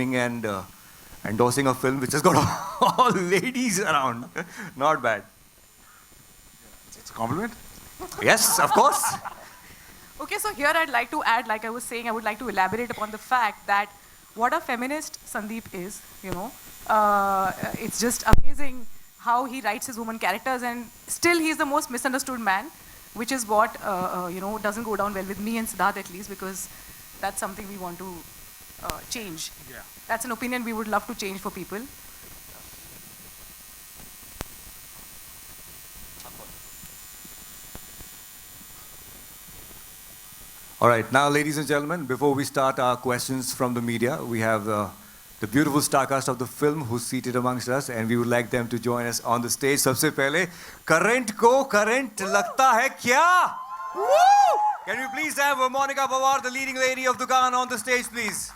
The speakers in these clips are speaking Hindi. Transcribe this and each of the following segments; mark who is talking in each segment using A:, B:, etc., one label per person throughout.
A: heartwarming and endorsing a film which has got all ladies around. Not bad.
B: It's a compliment.
A: Yes, of course.
C: Okay, so here I'd like to add, like I was saying, I would like to elaborate upon the fact that what a feminist Sandeep is, it's just amazing how he writes his woman characters, and still he's the most misunderstood man, which is what, doesn't go down well with me and Siddharth at least, because that's something we want to change.
B: Yeah.
C: That's an opinion we would love to change for people.
A: All right, now, ladies and gentlemen, before we start our questions from the media, we have the beautiful star cast of the film who's seated amongst us, and we would like them to join us on the stage. सबसे पहले, current को current लगता है क्या? Woo! Can we please have Monica Pawar, the leading lady of Dukaan, on the stage, please?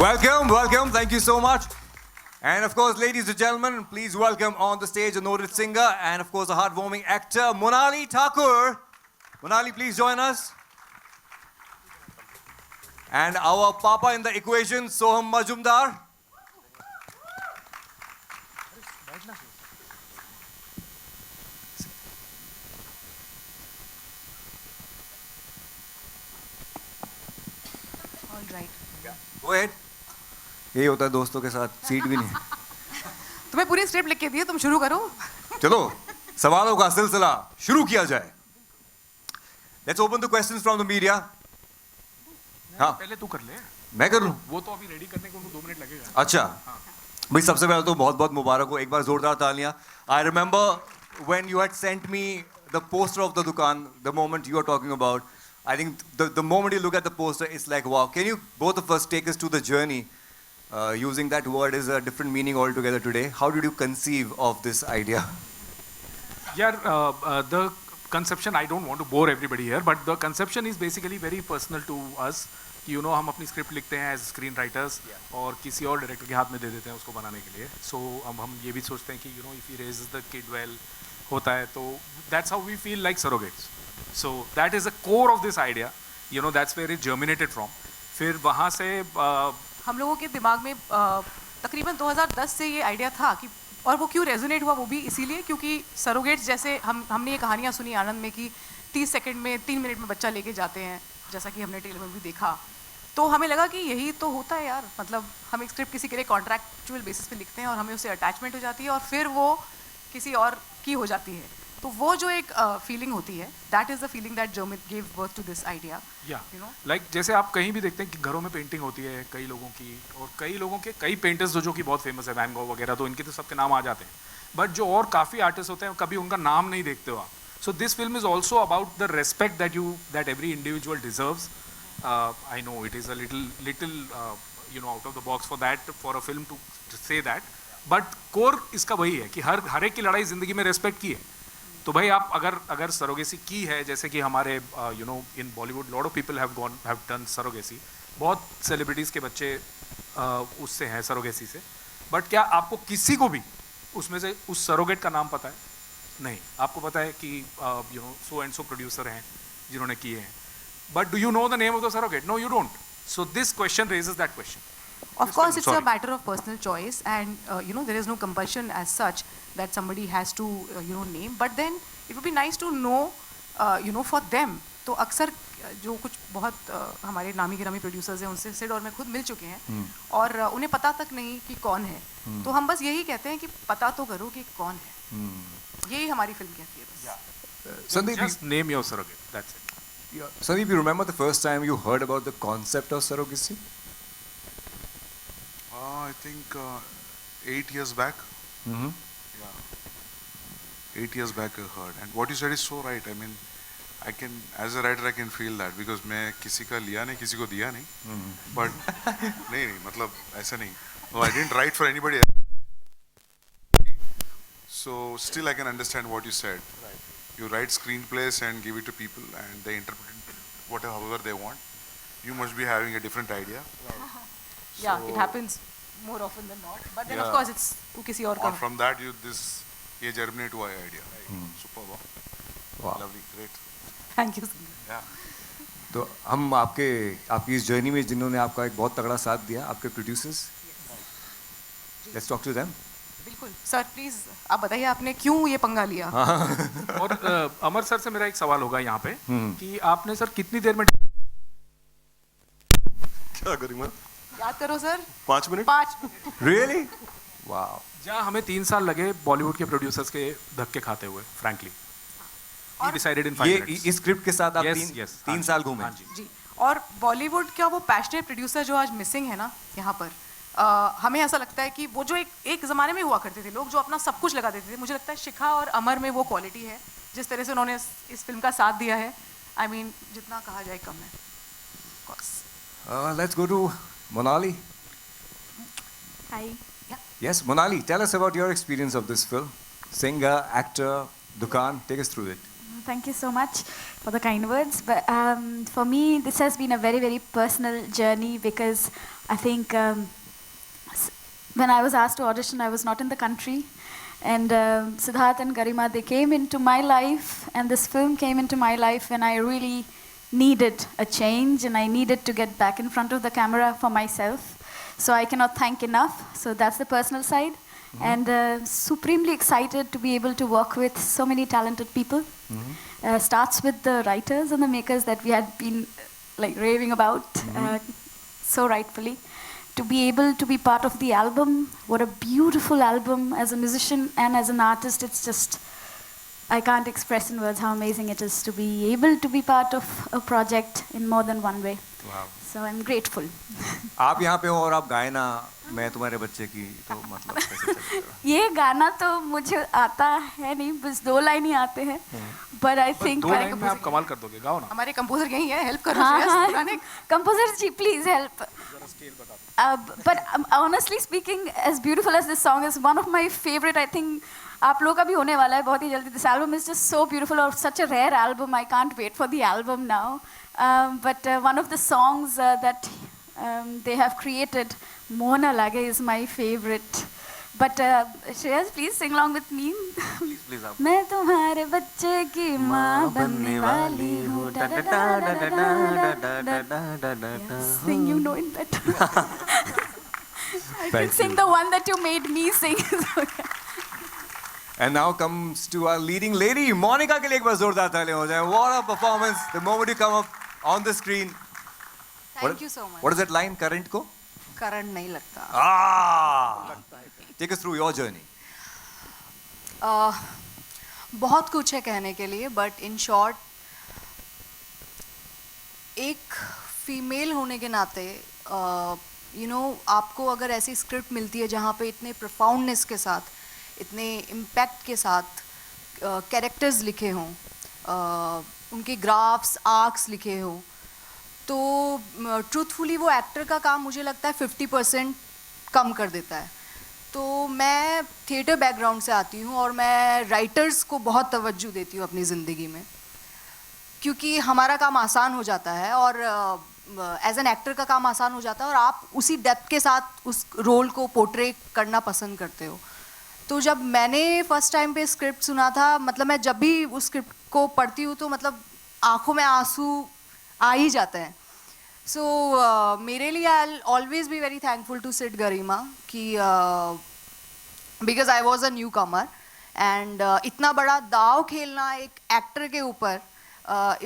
A: Welcome, welcome. Thank you so much. And of course, ladies and gentlemen, please welcome on the stage a noted singer and of course a heartwarming actor, Monali Thakur. Monali, please join us. And our papa in the equation, Soham Majumdar.
C: All right.
A: Go ahead. यही होता है दोस्तों के साथ, सीट भी नहीं.
C: तुम्हें पूरी स्क्रिप्ट लिख के दी है, तुम शुरू करो.
A: चलो, सवालों का सिलसिला शुरू किया जाए. Let's open the questions from the media. हाँ.
B: पहले तू कर ले.
A: मैं कर लूँ.
B: वो तो अभी रेडी करने को 2 मिनट लगेगा.
A: अच्छा. भाई सबसे पहले तो बहुत बहुत मुबारक हो. एक बार जोरदार तालियां. I remember when you had sent me the poster of the Dukaan, the moment you are talking about. I think the moment you look at the poster, it's like wow. Can you both of us take us to the journey? Using that word is a different meaning altogether today. How did you conceive of this idea?
B: Yeah, the conception, I don't want to bore everybody here, but the conception is basically very personal to us. You know, हम अपनी स्क्रिप्ट लिखते हैं एज स्क्रीन राइटर्स और किसी और डायरेक्टर के हाथ में दे देते हैं उसको बनाने के लिए. सो अब हम ये भी सोचते हैं कि you know if he raises the kid well होता है तो that's how we feel like surrogates. So that is the core of this idea. You know that's where it germinated from. फिर वहाँ से
C: हम लोगों के दिमाग में तकरीबन 2010 से ये आइडिया था कि, और वो क्यों रेजोनेट हुआ वो भी इसीलिए क्योंकि सरोगेट्स जैसे हमने ये कहानियाँ सुनी आनंद में कि 30 सेकंड में 3 मिनट में बच्चा लेके जाते हैं, जैसा कि हमने ट्रेलर में भी देखा. तो हमें लगा कि यही तो होता है यार. मतलब हम एक स्क्रिप्ट किसी के लिए कॉन्ट्रैक्चुअल बेसिस पे लिखते हैं और हमें उससे अटैचमेंट हो जाती है और फिर वो किसी और की हो जाती है. तो वो जो एक फीलिंग होती है, that is the feeling that give birth to this idea.
B: You know like जैसे आप कहीं भी देखते हैं कि घरों में पेंटिंग होती है कई लोगों की, और कई लोगों के कई पेंटर्स जो कि बहुत फेमस है, वैन गॉग वगैरह, तो इनके तो सबके नाम आ जाते हैं. बट जो और काफ़ी आर्टिस्ट होते हैं कभी उनका नाम नहीं देखते हो आप. So this film is also about the respect that every individual deserves. I know it is a little you know out of the box for that, for a film to say that. But core इसका वही है कि हर एक की लड़ाई ज़िंदगी में रेस्पेक्ट की है. तो भाई आप अगर सरोगेसी की है, जैसे कि हमारे you know in Bollywood lot of people have done surrogacy. बहुत सेलिब्रिटीज़ के बच्चे उससे हैं सरोगेसी से. बट क्या आपको किसी को भी उसमें से उस सरोगेट का नाम पता है? नहीं. आपको पता है कि you know so and so producer हैं जिन्होंने किए हैं. But do you know the name of the surrogate? No, you don't. So this question raises that question.
C: Of course, it's a matter of personal choice, and there is no compulsion as such that somebody has to name. But then it would be nice to know, for them. तो अक्सर जो कुछ बहुत हमारे नामी गिरामी प्रोड्यूसर्स हैं उनसे सिड और मैं खुद मिल चुके हैं और उन्हें पता तक नहीं कि कौन है. तो हम बस यही कहते हैं कि पता तो करो कि कौन है. यही हमारी फिल्म कहती है बस.
A: Sandeep,
B: Just name your surrogate. That's it.
A: Sandeep, you remember the first time you heard about the concept of surrogacy?
D: I think 8 years back.
A: Mm-hmm.
D: Yeah. 8 years back I heard. And what you said is so right. I mean, as a writer, I can feel that because मैं किसी का लिया नहीं, किसी को दिया नहीं. But नहीं, मतलब ऐसा नहीं. No, I didn't write for anybody else. So still I can understand what you said.
B: Right.
D: You write screenplays and give it to people and they interpret it however they want. You must be having a different idea.
B: Right.
C: Yeah, it happens. more often than not. But then of
D: Yeah.
C: course it's वो किसी और
D: और
C: का.
D: from that ये germinate हुआ है idea. Super, wow.
A: Wow.
D: Lovely, great.
C: Thank you. Sangeet.
D: Yeah.
A: तो हम आपकी इस जर्नी में जिन्होंने आपका एक बहुत तगड़ा साथ दिया, आपके producers, let's talk to them.
C: बिल्कुल सर, प्लीज आप बताइए आपने क्यों ये पंगा लिया.
B: और अमर सर से मेरा एक सवाल होगा यहाँ पे कि आपने सर कितनी देर में
E: क्या गरिमा?
C: याद करो sir.
E: 5 minute?
C: 5 minute.
A: Really? Wow.
B: जहाँ हमें 3 साल लगे बॉलीवुड के प्रोड्यूसर्स के धक्के खाते हुए, फ्रैंकली he decided in 5
A: ये
B: minutes.
A: इस स्क्रिप्ट के साथ आप
B: Yes,
A: तीन
B: yes,
A: तीन
B: हाँ
A: साल
B: जी,
A: घूमे.
B: हाँ जी.
C: जी. और बॉलीवुड का वो पैशनेट प्रोड्यूसर जो आज मिसिंग है ना यहाँ पर, हमें ऐसा लगता है कि वो जो एक ज़माने में हुआ करते थे लोग जो अपना सब कुछ लगा देते थे, मुझे लगता है शिखा और अमर में वो क्वालिटी है जिस तरह से उन्होंने इस फिल्म का साथ दिया है. आई मीन जितना कहा जाए कम है. Of course.
A: Let's go to Monali.
F: Hi.
A: Yes, Monali, tell us about your experience of this film. Singer, actor, Dukaan, take us through it.
F: Thank you so much for the kind words. But for me, this has been a very, very personal journey because I think when I was asked to audition, I was not in the country. And Siddharth and Garima, they came into my life, and this film came into my life when I really needed a change and I needed to get back in front of the camera for myself. So I cannot thank enough. So that's the personal side. And supremely excited to be able to work with so many talented people. Starts with the writers and the makers that we had been like raving about so rightfully. To be able to be part of the album, what a beautiful album. As a musician and as an artist, it's just, I can't express in words how amazing it is to be able to be part of a project in more than one way.
A: Wow.
F: So I'm grateful.
A: आप यहाँ पे हो और आप गाए ना, मैं तुम्हारे बच्चे की, तो मतलब कैसे चलेगा?
F: ये गाना तो मुझे आता है नहीं, बस 2 लाइन ही आते हैं. But I think
B: 2 लाइन में आप कमाल कर दोगे, गाओ ना.
C: हमारे कंपोजर यही है, हेल्प करो.
F: हाँ,
C: श्रेयस,
F: हाँ,
C: पुराने
F: composer ji, please help. But honestly speaking, as beautiful as this song is, one of my favorite, I think आप लोगों का भी होने वाला है बहुत ही जल्दी. This album is just so beautiful or such a rare album. I can't wait for the album now. But one of the songs that they have created, Mona Lage, is my favorite. But Shreyas, please sing along with me.
A: Please आप.
F: मैं तुम्हारे बच्चे की माँ बनने वाली हूँ. Sing, you know it better. I can sing the one that you made me sing.
A: And now comes to our leading lady, Monica के लिए एक बार जोरदार तालियां हो जाए. What a performance! The moment you come up on the screen.
G: Thank you so much.
A: What is that line? Current को?
G: करंट नहीं लगता.
A: Ah! Take us through your journey.
G: बहुत कुछ है कहने के लिए, बट इन शॉर्ट एक फीमेल होने के नाते आपको अगर ऐसी स्क्रिप्ट मिलती है जहाँ पे इतने प्रोफाउंडनेस के साथ, इतने इम्पैक्ट के साथ कैरेक्टर्स लिखे हों, उनके ग्राफ्स आर्क्स लिखे हों, तो ट्रूथफुली वो एक्टर का काम मुझे लगता है 50% कम कर देता है. तो मैं थिएटर बैकग्राउंड से आती हूँ और मैं राइटर्स को बहुत तवज्जो देती हूँ अपनी ज़िंदगी में, क्योंकि हमारा काम आसान हो जाता है और एज एन एक्टर का काम आसान हो जाता है और आप उसी डेप्थ के साथ उस रोल को पोर्ट्रे करना पसंद करते हो. तो जब मैंने फर्स्ट टाइम पे स्क्रिप्ट सुना था, मतलब मैं जब भी उस स्क्रिप्ट को पढ़ती हूँ तो मतलब आँखों में आंसू आ ही जाते हैं. सो मेरे लिए I always be very thankful to Sid Garima कि because I was a newcomer and इतना बड़ा दाव खेलना एक एक्टर के ऊपर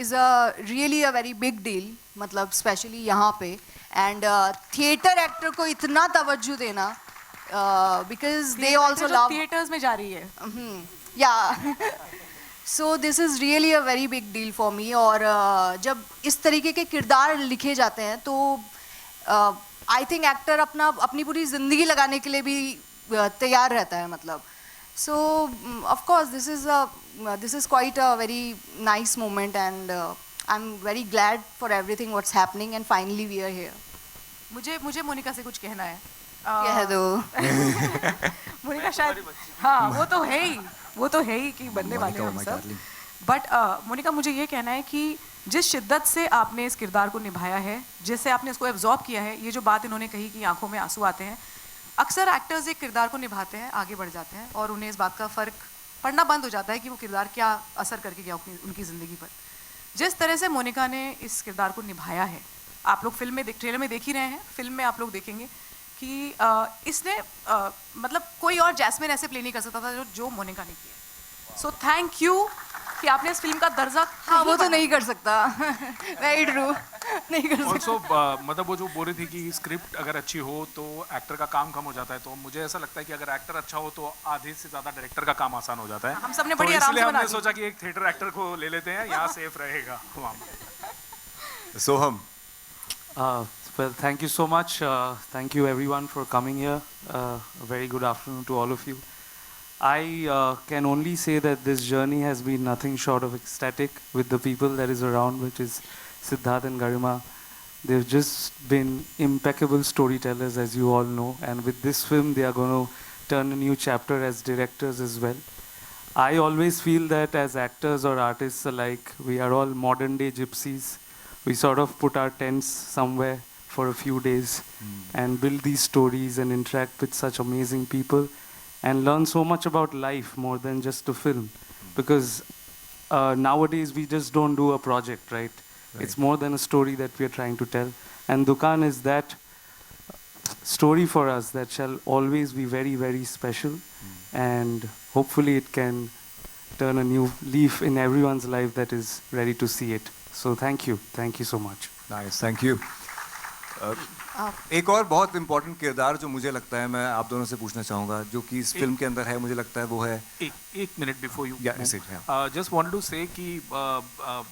G: is a really a very big deal, मतलब स्पेशली यहाँ पे. एंड थिएटर एक्टर को इतना तवज्जो देना because they also love
C: theatres में जा रही है.
G: Yeah so this is really a very big deal for me. और जब इस तरीके के किरदार लिखे जाते हैं तो आई थिंक एक्टर अपनी पूरी ज़िंदगी लगाने के लिए भी तैयार रहता है, मतलब. So of course this is quite a very nice moment and I am very glad for everything what's happening and finally we are here.
C: मुझे मोनिका से कुछ कहना है.
G: कह दो.
C: मोनिका शायद, हाँ वो तो है ही कि बनने वाले हैं हम सब. बट मोनिका, मुझे ये कहना है कि जिस शिद्दत से आपने इस किरदार को निभाया है, जिससे आपने इसको एब्जॉर्ब किया है, ये जो बात इन्होंने कही कि आंखों में आंसू आते हैं, अक्सर एक्टर्स एक किरदार को निभाते हैं, आगे बढ़ जाते हैं और उन्हें इस बात का फ़र्क पड़ना बंद हो जाता है कि वो किरदार क्या असर करके गया उनकी ज़िंदगी पर। जिस तरह से मोनिका ने इस किरदार को निभाया है, आप लोग फिल्म में ट्रेलर में देख ही रहे हैं, फिल्म में आप लोग देखेंगे कि इसने मतलब कोई और जैस्मिन ऐसे प्ले नहीं कर सकता था जो मोनिका ने किया। सो थैंक यू कि आपने इस फिल्म का दर्जा
G: हाँ वो तो नहीं कर सकता वेरी ट्रू नहीं कर सकता।
B: ऑल्सो मतलब वो जो बोल रही थी कि स्क्रिप्ट अगर अच्छी हो तो एक्टर का काम कम हो जाता है, तो मुझे ऐसा लगता है कि अगर एक्टर अच्छा हो तो आधे से ज़्यादा डायरेक्टर का काम आसान हो जाता है।
C: हम सबने
B: तो
C: बड़ी आराम से
B: इसलिए
C: बना
B: हमने
C: दी।
B: सोचा कि एक थिएटर एक्टर को ले लेते हैं, यहाँ सेफ रहेगा वहाँ।
A: सोहम,
E: Well, thank you so much. Thank you everyone for coming here. A very good afternoon to all of you. I can only say that this journey has been nothing short of ecstatic with the people that is around, which is Siddharth and Garima. They've just been impeccable storytellers, as you all know. And with this film, they are going to turn a new chapter as directors as well. I always feel that as actors or artists alike, we are all modern day gypsies. We sort of put our tents somewhere for a few days and build these stories and interact with such amazing people and learn so much about life more than just a film. Because nowadays we just don't do a project, right? It's more than a story that we are trying to tell. And Dukaan is that story for us that shall always be very, very special. And hopefully it can turn a new leaf in everyone's life that is ready to see it. So thank you so much.
A: Nice, thank you. एक और बहुत इम्पोर्टेंट किरदार जो मुझे लगता है, मैं आप दोनों से पूछना चाहूँगा, जो कि इस फिल्म के अंदर है, मुझे लगता है वो है
B: एक minute before you
A: Yeah.
B: Just wanted to say कि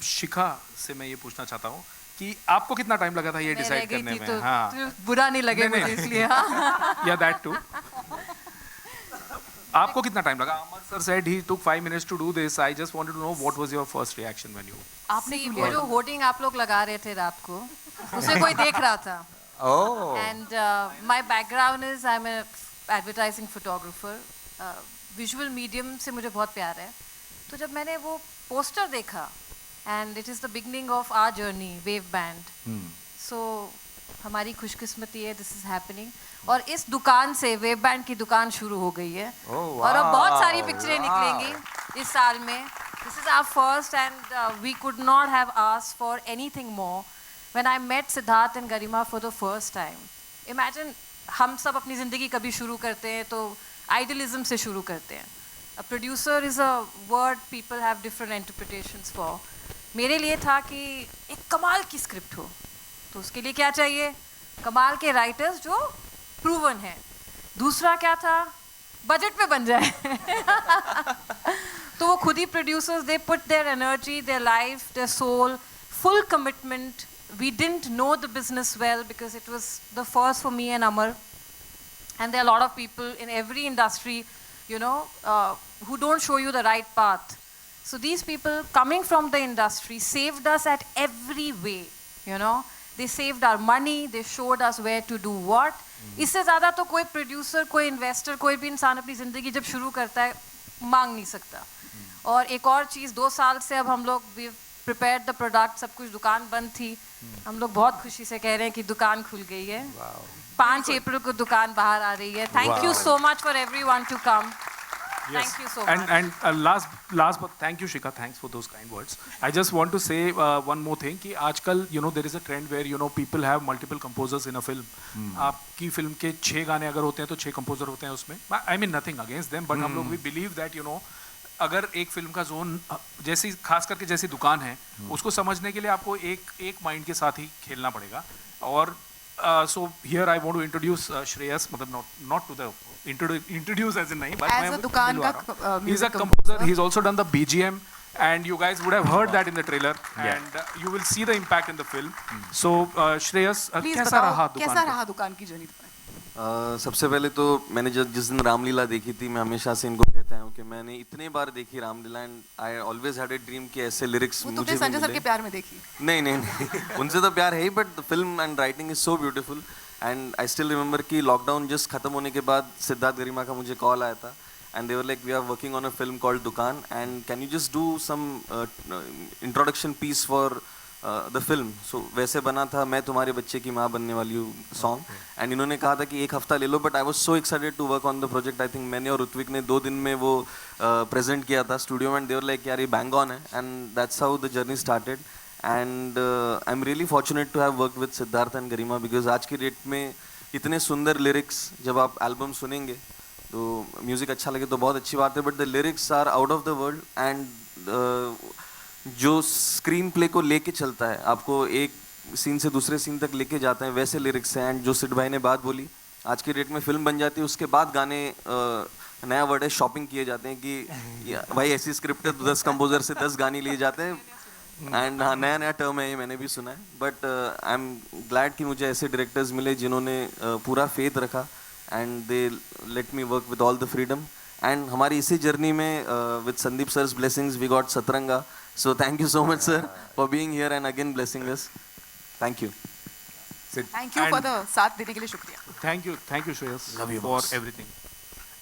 B: शिखा से मैं ये पूछना चाहता हूँ कि आपको कितना टाइम लगा था ये
G: मैं रह
B: डिसाइड
G: गई
B: करने
G: थी
B: में?
G: तो
B: हाँ,
G: बुरा नहीं लगे
B: नहीं,
G: मुझे
B: नहीं।
G: इसलिए हाँ।
B: या दैट टू। आपको कितना टाइम लगा? अमर sir said he took 5 minutes to do this. I just wanted to know what was your first reaction when you
C: आपने
G: See,
C: क्यों
G: वो
C: लिया?
G: जो होर्डिंग आप लोग लगा रहे थे रात को उसे कोई देख रहा था।
A: ओह,
G: And my background is I'm a advertising photographer. Visual medium से मुझे बहुत प्यार है। तो जब मैंने वो पोस्टर देखा and it is the beginning of our journey, Wave Band. So हमारी खुशकिस्मती है, this is happening. और इस दुकान से वेव बैंड की दुकान शुरू हो गई है। और अब बहुत सारी पिक्चरें निकलेंगी इस साल में। This is our first and we could not have asked for anything more. When I met Siddharth and Garima for the first time, imagine हम सब अपनी ज़िंदगी कभी शुरू करते हैं तो idealism से शुरू करते हैं। A producer is a word people have different interpretations for. मेरे लिए था कि एक कमाल की स्क्रिप्ट हो, तो उसके लिए क्या चाहिए? कमाल के राइटर्स जो प्रूवन है। दूसरा क्या था? बजट पे बन जाए। तो वो खुद ही producers, they put their energy, their life, their soul, full commitment. We didn't know the business well because it was the first for me and Amar. And there are a lot of people in every industry, you know, who don't show you the right path. So these people coming from the industry saved us at every way, you know. They saved our money, they showed us where to do what. इससे ज़्यादा तो कोई प्रोड्यूसर, कोई इन्वेस्टर, कोई भी इंसान अपनी ज़िंदगी जब शुरू करता है मांग नहीं सकता। और एक और चीज़, 2 साल से अब हम लोग वी प्रिपेयर्ड द प्रोडक्ट, सब कुछ, दुकान बंद थी, हम लोग बहुत खुशी से कह रहे हैं कि दुकान खुल गई है। 5 अप्रैल को दुकान बाहर आ रही है। Thank you so much for everyone to come. Thank you so much.
B: And last but thank you Shikha, thanks for those kind words. I just want to say one more thing कि आजकल you know there is a trend where you know people have multiple composers in a film. आपकी फिल्म के 6 गाने अगर होते हैं तो 6 कंपोजर होते हैं उसमें। I mean nothing against them, but हम लोग we believe that you know अगर एक फिल्म का जोन जैसी, खास करके जैसी दुकान है, उसको समझने के लिए आपको एक माइंड के साथ ही खेलना पड़ेगा। और so here I want to introduce Shreyas, मतलब not to the introduce as in नहीं, but
C: As
B: मैं
C: a दुकान
B: मिलवा
C: का
B: रहा हूँ। He's a
C: music
B: composer.
C: composer.
B: He's also done the BGM, and you guys would have heard that in the trailer, and you will see the impact in the film. So Shreyas,
C: please
B: कैसा रहा
C: बताओ
B: दुकान
C: कैसा
B: का?
C: रहा दुकान की जर्नी?
H: सबसे पहले तो मैंने जिस दिन रामलीला देखी थी, मैं हमेशा से इनको कहता हूँ कि मैंने इतने बार देखी Ramlila and I always had a dream कि ऐसे लिरिक्स
C: वो
H: मुझे
C: तुमने
H: भी
C: संजय सर
H: मिले।
C: के प्यार में देखी।
H: नहीं उनसे तो प्यार है ही, but the film and writing is so beautiful. And I still remember कि लॉकडाउन जस्ट खत्म होने के बाद सिद्धार्थ गरिमा का मुझे कॉल आया था and they were like, we are working on a film called Dukaan and can you just do some introduction piece for the film, so वैसे बना था मैं तुम्हारे बच्चे की माँ बनने वाली हूँ सॉन्ग, एंड इन्होंने कहा था कि एक हफ्ता ले लो, but I was so excited to work on the project. I think मैंने और ऋत्विक ने 2 दिन में वो प्रेजेंट किया था स्टूडियो में, एंड दे वर लाइक यार ये बैंग ऑन है, and that's how the journey started. And I am really fortunate to have work with Siddharth and Garima, because आज की डेट में इतने सुंदर लिरिक्स, जब आप एल्बम सुनेंगे तो म्यूज़िक अच्छा लगे तो बहुत अच्छी बात है, but the lyrics are out of the world. And जो स्क्रीन प्ले को लेके चलता है, आपको एक सीन से दूसरे सीन तक लेके जाते हैं, वैसे लिरिक्स हैं. एंड जो सिड भाई ने बात बोली, आज की डेट में फिल्म बन जाती है, उसके बाद गाने, नया वर्ड है शॉपिंग किए जाते हैं कि भाई ऐसी स्क्रिप्ट है तो 10 कंपोजर से 10 गाने लिए जाते हैं. एंड हाँ, नया टर्म है ये, मैंने भी सुना है. बट आई एम ग्लैड कि मुझे ऐसे डायरेक्टर्स मिले जिन्होंने पूरा फेथ रखा, and they let me work with all the freedom. And हमारी इसी जर्नी में with Sandeep sir's blessings we got Satranga. So thank you so much, sir, for being here and again blessing us. Thank you.
C: Thank you for the साथ देने के लिए शुक्रिया.
B: Thank you Shreyas for everything.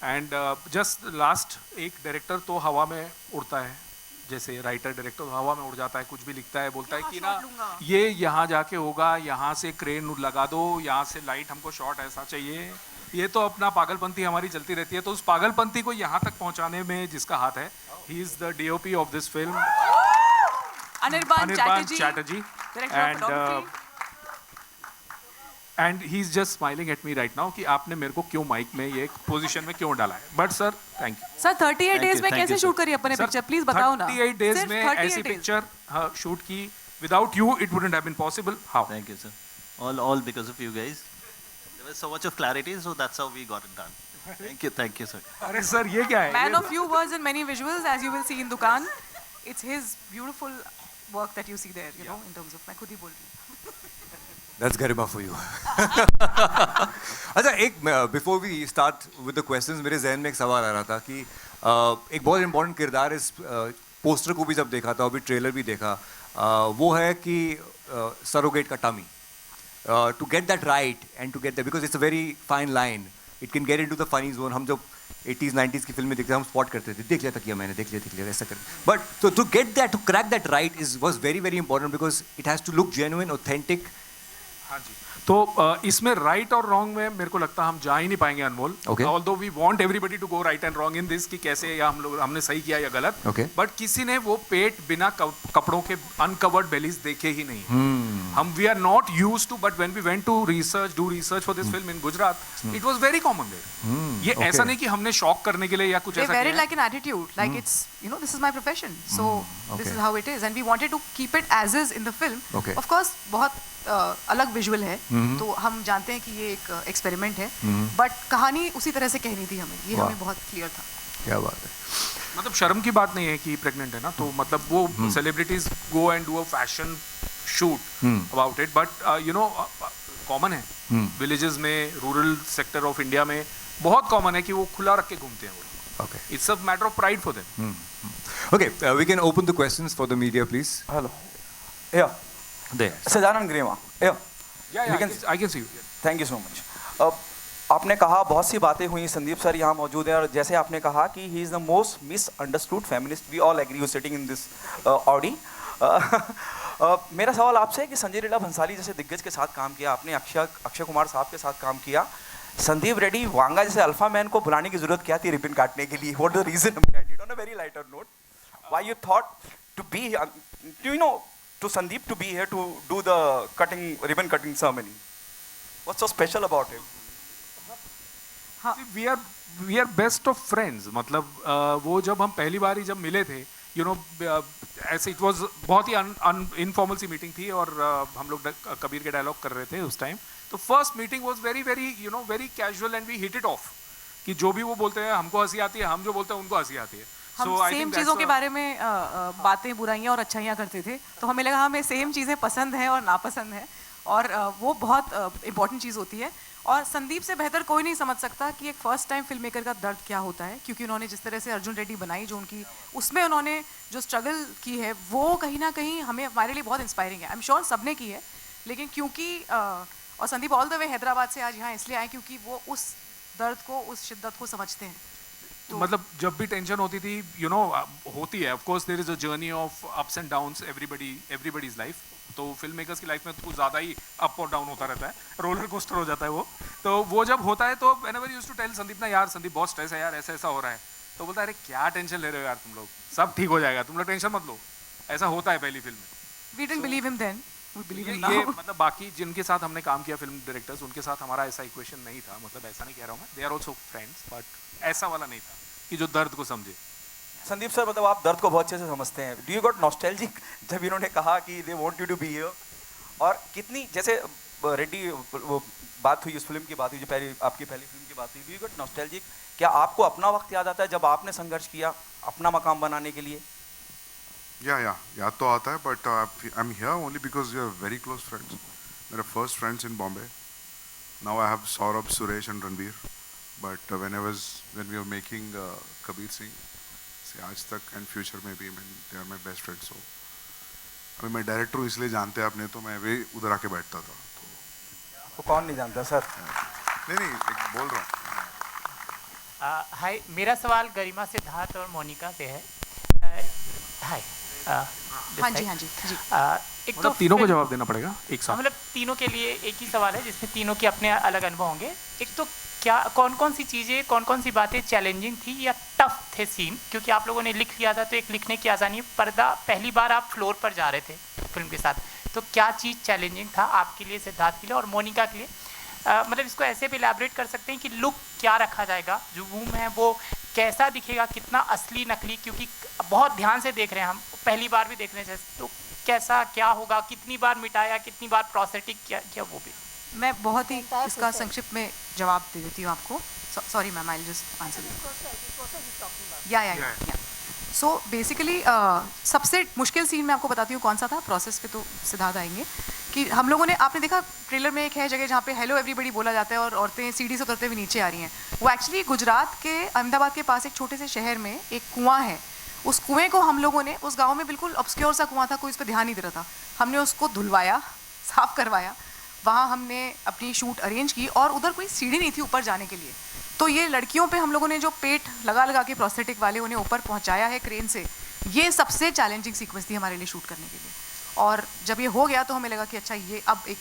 B: And just last, एक डायरेक्टर तो हवा में उड़ता है, जैसे राइटर डायरेक्टर हवा में उड़ जाता है, कुछ भी लिखता है, बोलता है कि ना ये यहाँ जाके होगा, यहाँ से क्रेन लगा दो, यहाँ से लाइट, हमको शॉट ऐसा चाहिए. ये तो अपना पागलपंती हमारी चलती रहती है. तो उस पागलपंती को यहाँ तक पहुँचाने में जिसका हाथ है, he is the DOP of this film,
C: Anirban
B: Chatterjee.
C: Director of photography.
B: And he's just smiling at me right now कि आपने मेरे को क्यों माइक में ये पोजीशन में क्यों डाला है. But sir thank you
C: sir 38 days में कैसे शूट करी अपने पिक्चर, प्लीज बताओ ना.
B: 38 डेज
C: सिर्फ
B: में
C: 38
B: ऐसी
C: days.
B: पिक्चर शूट की. Without you it wouldn't have been possible. How?
I: Thank you, sir. All because of you guys. There was so much of clarity, so that's how we got it done. Thank you, sir.
B: अरे सर ये क्या है?
C: Man of few words and many visuals, as you will see in Dukaan. It's his beautiful work that you see there, you know, in terms of. मैं खुद ही बोल रही हूँ.
A: That's Garima for you. अच्छा, एक before we start with the questions, मेरे जहन में एक सवाल आ रहा था कि एक बहुत इंपॉर्टेंट किरदार इस पोस्टर को भी जब देखा था, अभी ट्रेलर भी देखा, वो है कि सरोगेट का tummy. To get that right and to get that, because it's a very fine line, it can get into the funny zone. हम जब 80s 90s की फिल्में देखते हम स्पॉट करते थे, देख लिया था किया मैंने, देख लिया ऐसा कर. But to get that, to crack that right was very important because it has to look genuine, authentic.
B: हाँ जी. तो इसमें राइट और रॉन्ग में मेरे को लगता है हम जा ही नहीं पाएंगे अनमोल.
A: Okay.
B: Although we want everybody to go right and wrong in this कि कैसे या हमने सही किया या गलत.
A: Okay.
B: बट किसी ने वो पेट बिना कपड़ों के अनकवर्ड बेलीज देखे ही नहीं. हम we are not used to, but when we went to do research for this film in Gujarat, it was very common there. ये ऐसा नहीं कि हमने शॉक करने के लिए या कुछ
C: They
B: ऐसा
C: wear it
B: किया.
C: like an attitude, like it's, you know, this is my profession, so this is how it is, and we wanted to keep it as is in the film.
A: Okay.
C: Of course, बहुत अलग विजुअल है, तो हम जानते हैं कि ये एक एक्सपेरिमेंट है, बट कहानी उसी तरह से कहनी थी हमें, ये हमें बहुत क्लियर था.
A: क्या बात है.
B: मतलब शर्म की बात नहीं है कि प्रेग्नेंट है ना, तो मतलब वो celebrities go and do a fashion shoot about it, but you know common है विलेजेस में, रूरल सेक्टर ऑफ इंडिया में बहुत कॉमन है कि वो खुला रख के घूमते हैं वो.
A: Okay.
B: It's a matter of pride for them.
A: Okay, we can open the questions for the media, please.
J: Hello. Yeah.
A: There.
J: सजानंद Garima. Yeah.
B: Yeah, I can see you.
J: Thank you so much. आपने कहा बहुत सी बातें हुई, संदीप सर यहाँ मौजूद हैं, और जैसे आपने कहा कि he is the most misunderstood feminist, we all agree sitting in this audi. मेरा सवाल आपसे है कि संजय लीला भंसाली जैसे दिग्गज के साथ काम किया आपने, अक्षय कुमार साहब के साथ काम किया, संदीप रेड्डी वांगा जैसे अल्फा मैन को बुलाने की जरूरत क्या थी रिबन काटने के लिए? What the reason behind it? On a very lighter note, why you thought to be, you know, to Sandeep to be here to do the ribbon cutting ceremony? What's so special about him?
B: See, we are best of friends. मतलब वो जब हम पहली बार ही जब मिले थे, you know, ऐसे it was बहुत ही इनफॉर्मल सी मीटिंग थी, और हम लोग कबीर के डायलॉग कर रहे थे उस टाइम. तो first meeting was very very casual and we hit it off कि जो भी वो बोलते हैं हमको हंसी आती है, हम जो बोलते हैं उनको हंसी आती है.
C: हम सेम चीज़ों के बारे में बातें, बुराइयां और अच्छाइयां करते थे, तो हमें लगा हमें सेम चीज़ें पसंद हैं और नापसंद हैं, और वो बहुत इम्पॉर्टेंट चीज़ होती है. और संदीप से बेहतर कोई नहीं समझ सकता कि एक फर्स्ट टाइम फिल्म मेकर का दर्द क्या होता है, क्योंकि उन्होंने जिस तरह से अर्जुन रेड्डी बनाई, जो उनकी उसमें उन्होंने जो स्ट्रगल की है, वो कहीं ना कहीं हमें, हमारे लिए बहुत इंस्पायरिंग है. आई एम श्योर सबने की है, लेकिन क्योंकि और Sandeep all the way Hyderabad से आज यहाँ इसलिए आए क्योंकि वो उस दर्द को, उस शिद्दत को समझते हैं.
B: मतलब जब भी टेंशन होती थी, you know, होती है, of course there is a journey of ups and downs, everybody's life, तो फिल्म मेकर्स की लाइफ में तो कुछ ज़्यादा ही अप और डाउन होता रहता है, रोलर कोस्टर हो जाता है वो। तो वो जब होता है तो whenever used to tell Sandeep ना, यार संदीप बहुत स्ट्रेस है यार, ऐसा ऐसा हो रहा है, तो बोलता है अरे क्या टेंशन ले रहे हो यार तुम लोग, सब ठीक हो जाएगा, तुम लोग टेंशन मत लो। ऐसा होता है पहली फिल्म में।
C: We didn't believe him then. We believe him
B: ये
C: now.
B: मतलब बाकी जिनके साथ हमने काम किया फिल्म डायरेक्टर्स, उनके साथ हमारा ऐसा इक्वेशन नहीं था, मतलब ऐसा नहीं कह रहा हूँ मैं, they are also friends, but ऐसा वाला नहीं था कि जो दर्द को समझे।
J: संदीप सर, मतलब आप दर्द को बहुत अच्छे से समझते हैं। डू यू गॉट नॉस्टैल्जिक जब इन्होंने कहा कि they want you to be here? और कितनी, जैसे रेड्डी वो बात हुई, उस फिल्म की बात हुई जो आपकी पहली फिल्म की बात हुई, डू यू गॉट नॉस्टैल्जिक? क्या आपको अपना वक्त याद आता है जब आपने संघर्ष किया अपना मकाम बनाने के लिए?
D: याद तो आता है, but I am here only because you are very close friends. मेरे first friends in Bombay. Now I have Saurabh, Suresh and Ranbir, but when we were making Kabir Singh से आज तक एंड फ्यूचर में भी they are my best friends. So अभी मैं डायरेक्टर हूँ इसलिए जानते हैं आपने, तो मैं भी उधर आके बैठता था। तो
J: आपको कौन नहीं जानता सर?
D: नहीं बोल रहा हूँ।
K: हाय, मेरा सवाल गरिमा, सिद्धार्थ और मोनिका से है। हाय।
C: हाँ जी जी।
K: एक
B: मतलब तीनों को जवाब देना पड़ेगा एक साथ?
K: मतलब तीनों के लिए एक ही सवाल है जिसमें तीनों के अपने अलग अनुभव होंगे। एक तो क्या कौन कौन सी चीज़ें, कौन कौन सी बातें चैलेंजिंग थी या टफ थे सीन? क्योंकि आप लोगों ने लिख लिया था तो एक लिखने की आसानी है, पर्दा पहली बार आप फ्लोर पर जा रहे थे फिल्म के साथ, तो क्या चीज़ चैलेंजिंग था आपके लिए, सिद्धार्थ के लिए और मोनिका के लिए? मतलब इसको ऐसे भी इलैबोरेट कर सकते हैं कि लुक क्या रखा जाएगा, जो रूम है वो कैसा दिखेगा, कितना असली नकली, क्योंकि बहुत ध्यान से देख रहे हैं हम, पहली बार भी देखने से, तो कैसा क्या होगा, कितनी बार मिटाया, कितनी बार प्रोस्थेटिक किया वो भी।
C: मैं बहुत ही इसका संक्षिप्त में जवाब दे देती हूँ आपको। Sorry ma'am, I will just answer. या सो बेसिकली सबसे मुश्किल सीन मैं आपको बताती हूँ कौन सा था। प्रोसेस पे तो सिद्धार्थ आएंगे कि हम लोगों ने, आपने देखा ट्रेलर में एक है जगह जहाँ पे हेलो एवरीबॉडी बोला जाता है और औरतें सीढ़ी से उतरते हुए नीचे आ रही हैं। वो एक्चुअली गुजरात के अहमदाबाद के पास एक छोटे से शहर में एक कुआं है। उस कुएं को हम लोगों ने, उस गांव में बिल्कुल ऑब्सक्योर सा कुआं था, कोई इस पर ध्यान नहीं दे रहा था, हमने उसको धुलवाया, साफ करवाया, वहाँ हमने अपनी शूट अरेंज की और उधर कोई सीढ़ी नहीं थी ऊपर जाने के लिए। तो ये लड़कियों पे हम लोगों ने जो पेट लगा के प्रोस्थेटिक वाले उन्हें ऊपर पहुँचाया है क्रेन से, ये सबसे चैलेंजिंग सीक्वेंस थी हमारे लिए शूट करने के लिए। और जब ये हो गया तो हमें लगा कि अच्छा ये अब एक,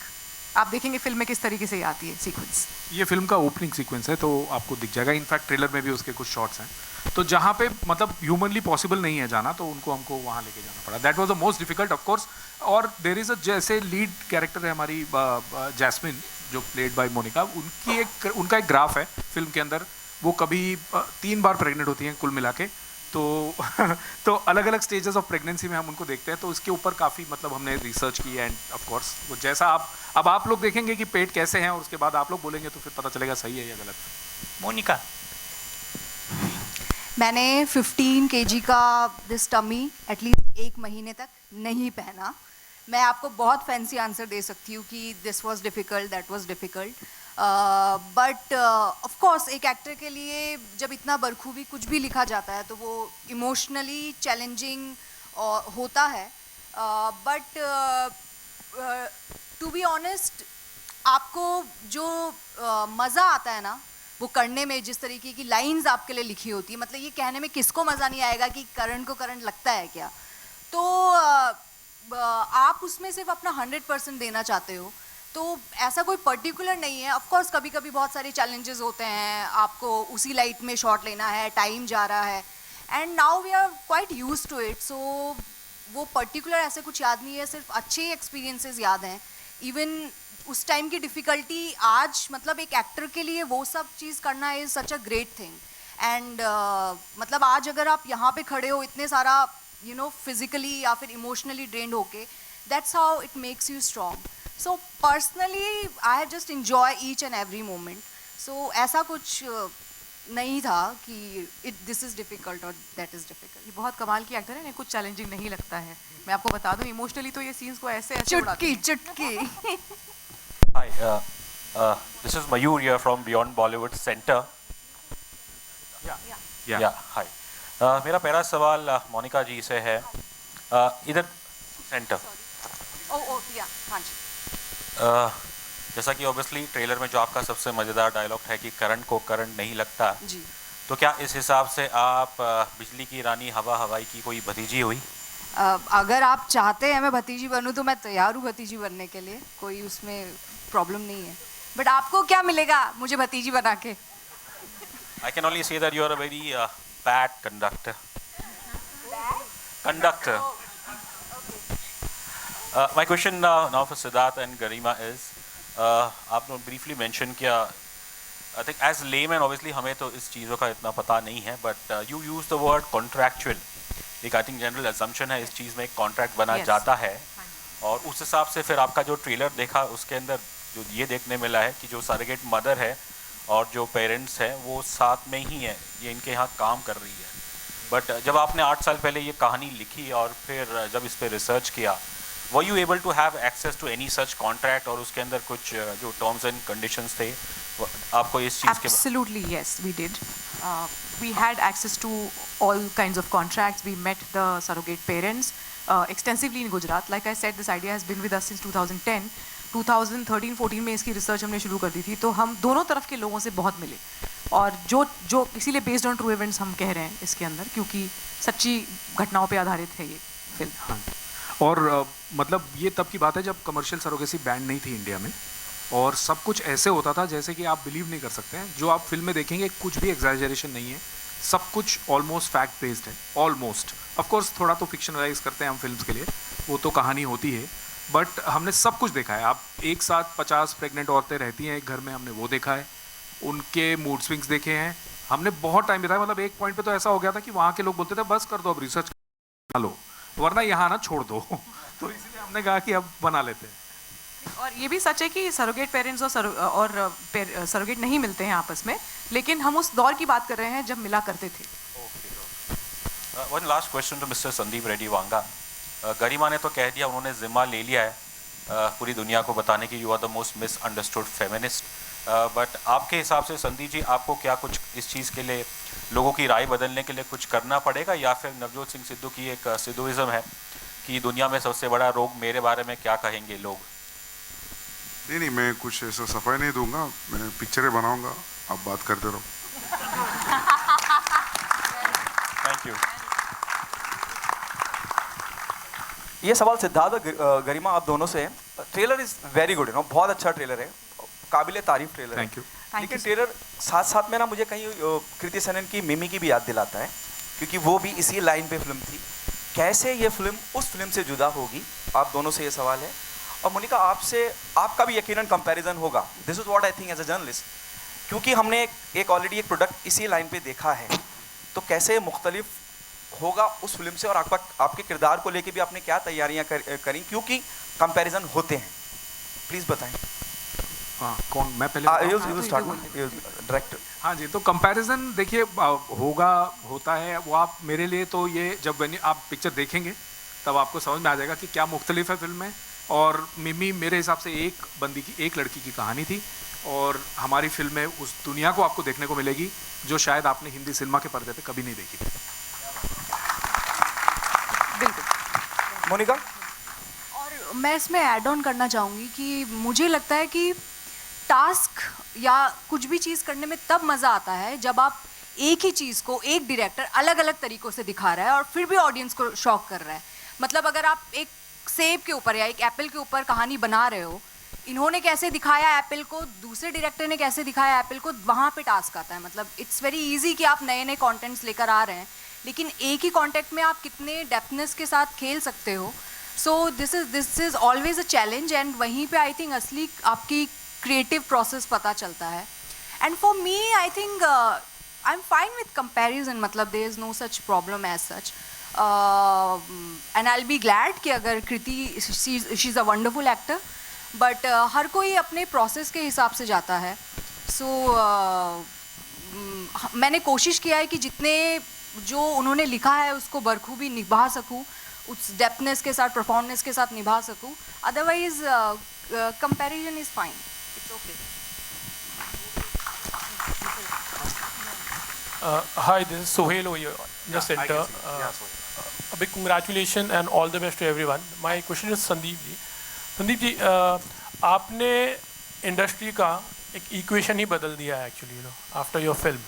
C: आप देखेंगे फिल्म में किस तरीके से ये आती है सीक्वेंस।
B: ये फिल्म का ओपनिंग सीक्वेंस है तो आपको दिख जाएगा, इनफैक्ट ट्रेलर में भी उसके कुछ शॉट्स हैं, तो जहाँ पे मतलब ह्यूमनली पॉसिबल नहीं है जाना, तो हमको वहाँ लेके जाना पड़ा। That was the most difficult of course. और देयर इज अ, जैसे लीड कैरेक्टर है हमारी जैस्मिन जो प्लेड बाय मोनिका, उनका एक ग्राफ है फिल्म के अंदर, वो कभी 3 बार प्रेग्नेंट होती हैं कुल मिला के, तो अलग अलग स्टेजेस ऑफ प्रेगनेंसी में हम उनको देखते हैं, तो इसके ऊपर काफ़ी मतलब हमने रिसर्च की। एंड ऑफ कोर्स वो जैसा आप लोग देखेंगे कि पेट कैसे हैं और उसके बाद आप लोग बोलेंगे तो फिर पता चलेगा सही है या गलत।
K: मोनिका,
G: मैंने 15 kg का दिस टमी एटलीस्ट 1 महीने तक नहीं पहना। मैं आपको बहुत फैंसी आंसर दे सकती हूँ कि this was difficult, that was difficult, but of course एक एक्टर के लिए जब इतना बरखूबी कुछ भी लिखा जाता है तो वो इमोशनली चैलेंजिंग होता है। बट टू बी ऑनेस्ट, आपको जो मज़ा आता है ना वो करने में, जिस तरीके की लाइंस आपके लिए लिखी होती है, मतलब ये कहने में किसको मज़ा नहीं आएगा कि करंट को करंट लगता है क्या, तो आप उसमें सिर्फ अपना 100% देना चाहते हो, तो ऐसा कोई पर्टिकुलर नहीं है। ऑफ कोर्स कभी कभी बहुत सारे चैलेंजेस होते हैं, आपको उसी लाइट में शॉट लेना है, टाइम जा रहा है, and now we are quite used to it, so वो पर्टिकुलर ऐसे कुछ याद नहीं है, सिर्फ अच्छे एक्सपीरियंसेस याद हैं। इवन उस टाइम की डिफ़िकल्टी आज, मतलब एक एक्टर के लिए वो सब चीज़ करना is such a great thing. And मतलब आज अगर आप यहाँ पे खड़े हो इतने सारा फिजिकली या फिर इमोशनली ड्रेन्ड होके, that's how it makes you strong. So personally I have just enjoy each and every moment. So ऐसा कुछ नहीं था कि दिस इज़ डिफ़िकल्ट और दैट इज़ डिफ़िकल्ट।
C: ये बहुत कमाल की एक्टर है, इन्हें कुछ चैलेंजिंग नहीं लगता है। मैं आपको बता दूं, इमोशनली तो ये सीन्स को ऐसे
G: चुटकी
L: Hi, this is Mayur here from Beyond Bollywood Center. Yeah. Hi. मेरा पहला सवाल मोनिका जी से है, इधर सेंटर।
G: हाँ जी।
L: जैसा कि ऑब्वियसली ट्रेलर में जो आपका सबसे मज़ेदार डायलॉग है कि करंट को करंट नहीं लगता
G: जी,
L: तो क्या इस हिसाब से आप बिजली की रानी हवा हवाई की कोई भतीजी हुई?
G: अगर आप चाहते हैं मैं भतीजी बनूं तो मैं तैयार हूँ भतीजी बनने के लिए, कोई उसमें प्रॉब्लम नहीं है। बट आपको क्या मिलेगा मुझे भतीजी बना के?
L: I can only say that you are a very bad conductor. Conductor. My question now for Siddharth and Garima is, आपने briefly mention किया, I think as layman obviously हमें तो इस चीज़ों का इतना पता नहीं है, but you use the word contractual. एक I think general assumption है इस चीज़ में एक contract बना जाता है, और उस हिसाब से फिर आपका जो ट्रेलर देखा उसके अंदर जो ये देखने मिला है कि जो surrogate mother है और जो पेरेंट्स हैं वो साथ में ही हैं, ये इनके यहाँ काम कर रही है। बट जब आपने 8 साल पहले ये कहानी लिखी और फिर जब इस पर रिसर्च किया, were you able to have access to any such contract, और उसके अंदर कुछ जो टर्म्स एंड कंडीशंस थे आपको इस चीज़ के?
C: Absolutely, yes, we did. We had access to all kinds of contracts. We met the surrogate parents extensively in Gujarat. Like I said, this idea has been with us since 2010. 2013-14 में इसकी रिसर्च हमने शुरू कर दी थी, तो हम दोनों तरफ के लोगों से बहुत मिले, और जो इसीलिए बेस्ड ऑन ट्रू इवेंट्स हम कह रहे हैं इसके अंदर, क्योंकि सच्ची घटनाओं पे आधारित है ये फिल्म।
B: हाँ। और मतलब ये तब की बात है जब कमर्शियल सरोगेसी बैन नहीं थी इंडिया में, और सब कुछ ऐसे होता था जैसे कि आप बिलीव नहीं कर सकते हैं। जो आप फिल्म में देखेंगे कुछ भी एग्जैजरेशन नहीं है, सब कुछ ऑलमोस्ट फैक्ट बेस्ड है, ऑलमोस्ट। ऑफकोर्स थोड़ा तो फिक्शनलाइज करते हैं हम फिल्म के लिए, वो तो कहानी होती है, बट हमने सब कुछ देखा है। आप एक साथ 50 प्रेग्नेंट औरतें रहती हैं एक घर में, हमने वो देखा है, उनके मूड स्विंग्स देखे हैं, हमने बहुत टाइम बिताया। मतलब एक पॉइंट पे तो ऐसा हो गया था कि वहाँ के लोग बोलते थे बस कर दो अब रिसर्च कर लो, वरना यहाँ ना छोड़ दो तो इसलिए हमने कहा कि अब बना लेते हैं।
C: और ये भी सच है कि सरोगेट पेरेंट्स और सरोगेट नहीं मिलते हैं आपस में, लेकिन हम उस दौर की बात कर रहे हैं जब मिला करते थे।
L: One last question to mister Sandeep Reddy Vanga. Garima ने तो कह दिया, उन्होंने जिम्मा ले लिया है पूरी दुनिया को बताने की you are the most misunderstood feminist, but आपके हिसाब से संदीप जी आपको क्या कुछ इस चीज़ के लिए लोगों की राय बदलने के लिए कुछ करना पड़ेगा, या फिर नवजोत सिंह सिद्धू की एक सिद्धूइज्म है कि दुनिया में सबसे बड़ा रोग मेरे बारे में क्या कहेंगे लोग?
D: नहीं, मैं कुछ ऐसा सफाई नहीं दूंगा, मैं पिक्चरें बनाऊंगा, आप बात करते रहो।
L: Thank you.
J: ये सवाल सिद्धार्थ और गरिमा आप दोनों से है। ट्रेलर इज़ वेरी गुड, बहुत अच्छा ट्रेलर है, काबिल तारीफ ट्रेलर है।
B: Thank you.
J: लेकिन ट्रेलर साथ साथ में ना मुझे कहीं कृति सेनन की मिमी की भी याद दिलाता है, क्योंकि वो भी इसी लाइन पे फिल्म थी। कैसे ये फिल्म उस फिल्म से जुदा होगी, आप दोनों से ये सवाल है। और मोनिका आपसे, आपका भी यकीनन कंपैरिजन होगा, this is what I think as a journalist, क्योंकि हमने एक ऑलरेडी एक प्रोडक्ट इसी लाइन पे देखा है, तो कैसे मुख्तलिफ होगा उस फिल्म से, और आपके किरदार को लेके भी आपने क्या तैयारियां करी, क्योंकि कंपैरिजन होते हैं, प्लीज़ बताएं।
B: हाँ, कौन, मैं पहले
J: डायरेक्टर।
B: हाँ जी, तो कंपैरिजन देखिए होता है वो, आप मेरे लिए तो ये जब आप पिक्चर देखेंगे तब आपको समझ में आ जाएगा कि क्या मुख्तलिफ है फिल्म में। और मिमी मेरे हिसाब से एक लड़की की कहानी थी, और हमारी फिल्म में उस दुनिया को आपको देखने को मिलेगी जो शायद आपने हिंदी सिनेमा के पर्दे पे कभी नहीं देखी थी।
C: बिल्कुल।
J: मोनिका?
G: और मैं इसमें ऐड ऑन करना चाहूँगी कि मुझे लगता है कि टास्क या कुछ भी चीज़ करने में तब मज़ा आता है जब आप एक ही चीज़ को एक डायरेक्टर अलग अलग तरीक़ों से दिखा रहा है और फिर भी ऑडियंस को शॉक कर रहा है। मतलब अगर आप एक सेब के ऊपर या एक एप्पल के ऊपर कहानी बना रहे हो, इन्होंने कैसे दिखाया एप्पल को, दूसरे डायरेक्टर ने कैसे दिखाया एप्पल को, वहाँ पे टास्क आता है। मतलब इट्स वेरी इजी कि आप नए नए कंटेंट्स लेकर आ रहे हैं, लेकिन एक ही कॉन्टेक्ट में आप कितने डेप्थनेस के साथ खेल सकते हो। सो this is always a challenge, and वहीं पे आई थिंक असली आपकी क्रिएटिव प्रोसेस पता चलता है। And for me I think I am fine with comparison, मतलब there is no such problem as such, and I will be glad कि अगर Kriti, she is a wonderful actor, but हर कोई अपने प्रोसेस के हिसाब से जाता है। सो मैंने कोशिश किया है कि जितने जो उन्होंने लिखा है उसको बखूबी निभा सकूं, उस डेप्थनेस के साथ, परफॉर्मेंस के साथ निभा सकूं। Otherwise comparison is fine, it's okay.
M: Hi, this is Sohail over here, the center. A big congratulations and all the best to everyone. My question is Sandeep ji. Sandeep ji, आपने इंडस्ट्री का एक इक्वेशन ही बदल दिया है actually, after your film.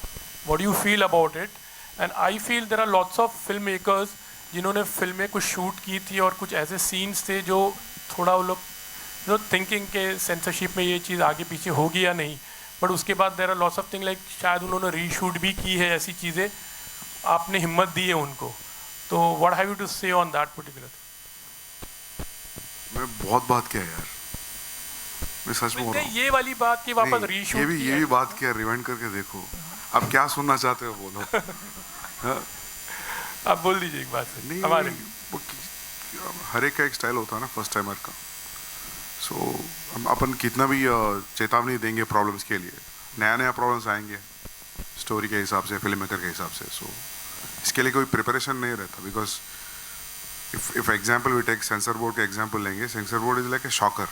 M: What do you feel about it? And I feel there are lots of filmmakers जिन्होंने फिल्म में कुछ शूट की थी और कुछ ऐसे सीन्स थे जो थोड़ा वो लोग थिंकिंग के सेंसरशिप में ये चीज़ आगे पीछे होगी या नहीं, बट उसके बाद there are lots of thing like शायद उन्होंने रीशूट भी की है, ऐसी चीज़ें आपने हिम्मत दी है उनको, तो व्हाट हैव यू टू से ऑन दैट पर्टिकुलर थिंग?
D: मैं बहुत बात किया यार, मैं सच बोल रहा हूँ।
M: ये वाली बात की वापस रीशूट
D: ये भी बात किया, रिवाइंड करके देखो अब क्या सुनना चाहते हो बोलो।
M: आप बोल दीजिए एक बात से। हमारे
D: हर एक का एक स्टाइल होता है ना फर्स्ट टाइमर का, सो हम अपन कितना भी चेतावनी देंगे प्रॉब्लम्स के लिए, नया नया प्रॉब्लम्स आएंगे स्टोरी के हिसाब से, फिल्म मेकर के हिसाब से, सो इसके लिए कोई प्रिपरेशन नहीं रहता। Because if example we take censor board का एग्जाम्पल लेंगे, censor board is like a shocker,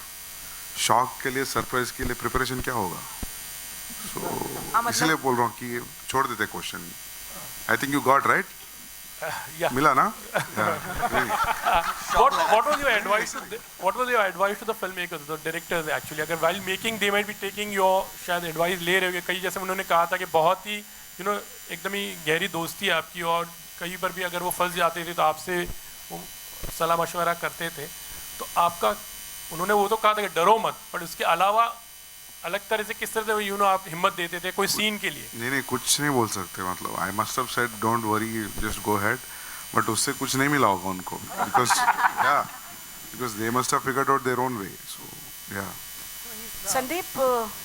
D: shock के लिए सरप्राइज के लिए प्रिपरेशन क्या होगा, सो इसलिए बोल रहा हूँ कि छोड़ देते question. I think you got right, मिला ना?
M: What was your advice? What was your advice to the filmmakers, the directors actually? अगर while making they might be taking your शायद advice ले रहे हो, कई जैसे उन्होंने कहा था कि बहुत ही एकदम ही गहरी दोस्ती है आपकी, और कहीं पर भी अगर वो फंस जाते थे तो आपसे वो सलाह मशवरा करते थे, तो आपका उन्होंने वो तो कहा था कि डरो मत, पर उसके अलावा अलग तरह से किस तरह से आप हिम्मत देते थे कोई सीन के लिए?
D: नहीं कुछ नहीं बोल सकते, मतलब I must have said don't worry just go ahead, but उससे कुछ नहीं मिला होगा उनको, because they must have figured out their own way, so yeah.
C: Sandeep,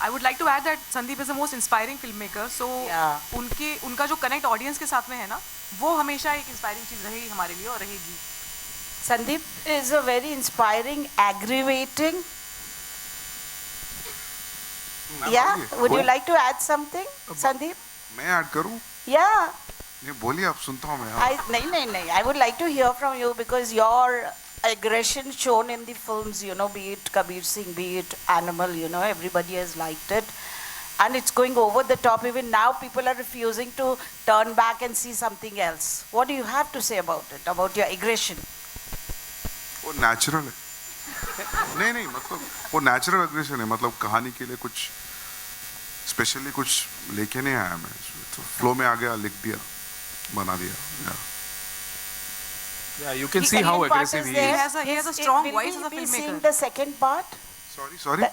C: I would like to add that Sandeep is the most inspiring filmmaker. So उनका जो connect audience के साथ में है ना, वो हमेशा एक inspiring चीज रही हमारे लिए और रहेगी.
N: Sandeep is a very inspiring, aggravating. Yeah, would you like to add something, Sandeep?
D: मैं ऐड करूं?
N: Yeah.
D: नहीं बोलिए, आप सुनता हूं मैं।
N: नहीं, I would like to hear from you because your aggression shown in the films, be it Kabir Singh, be it Animal, everybody has liked it. And it's going over the top. Even now people are refusing to turn back and see something else. What do you have to say about it, about your aggression?
D: वो नेचुरल है। नहीं मतलब वो नेचुरल एग्रेशन है, मतलब कहानी के लिए कुछ स्पेशली कुछ लेके नहीं आया मैं, तो फ्लो में आ गया, लिख दिया, बना दिया।
B: Yeah, you can see how aggressive he is.
C: He has a strong voice as a
N: Will we be
C: filmmaker.
N: seeing the second part?
D: Sorry?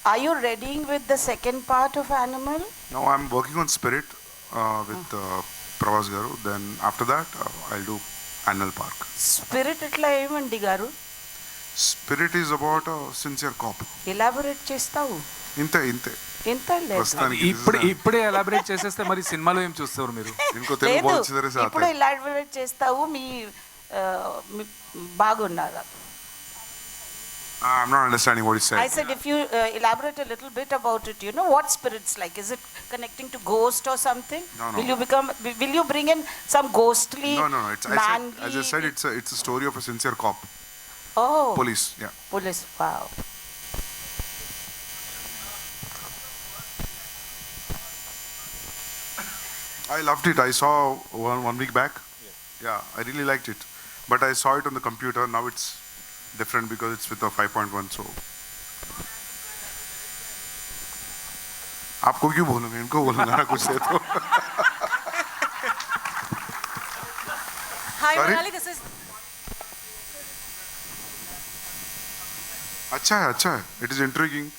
N: Are you readying with the second part of Animal?
D: No, I'm working on Spirit with Pravas Garu. Then after that, I'll do Animal Park.
N: Spirit itla emandi garu?
D: Spirit is about a sincere cop.
N: Elaborate chestavu.
D: ఇంతే
B: ఇప్పుడే ఎలాబరేట్ చేసేస్తే మరి సినిమాలో ఏం చూస్తారు మీరు?
D: इनको तेलुगु बहुत अच्छी तरह से आता है.
N: ఇప్పుడు ఎలాబరేట్ చేస్తావు, మీ బాగున్నారా?
D: I'm not understanding what you said.
N: I said if you elaborate a little bit about it, what spirit's like? Is it connecting to ghost or something?
D: No.
N: Will you bring in some ghostly?
D: No. As I said, it's a story of a sincere cop.
N: Oh.
D: Police, yeah.
N: Police, wow.
D: I loved it. I saw one week back. Yeah, I really liked it. But I saw it on the computer. Now it's different because it's with a 5.1. So आपको क्यों बोलूँगा? इनको बोलूँगा ना कुछ है तो.
O: Hi, Manali. This is.
D: अच्छा है. It is intriguing.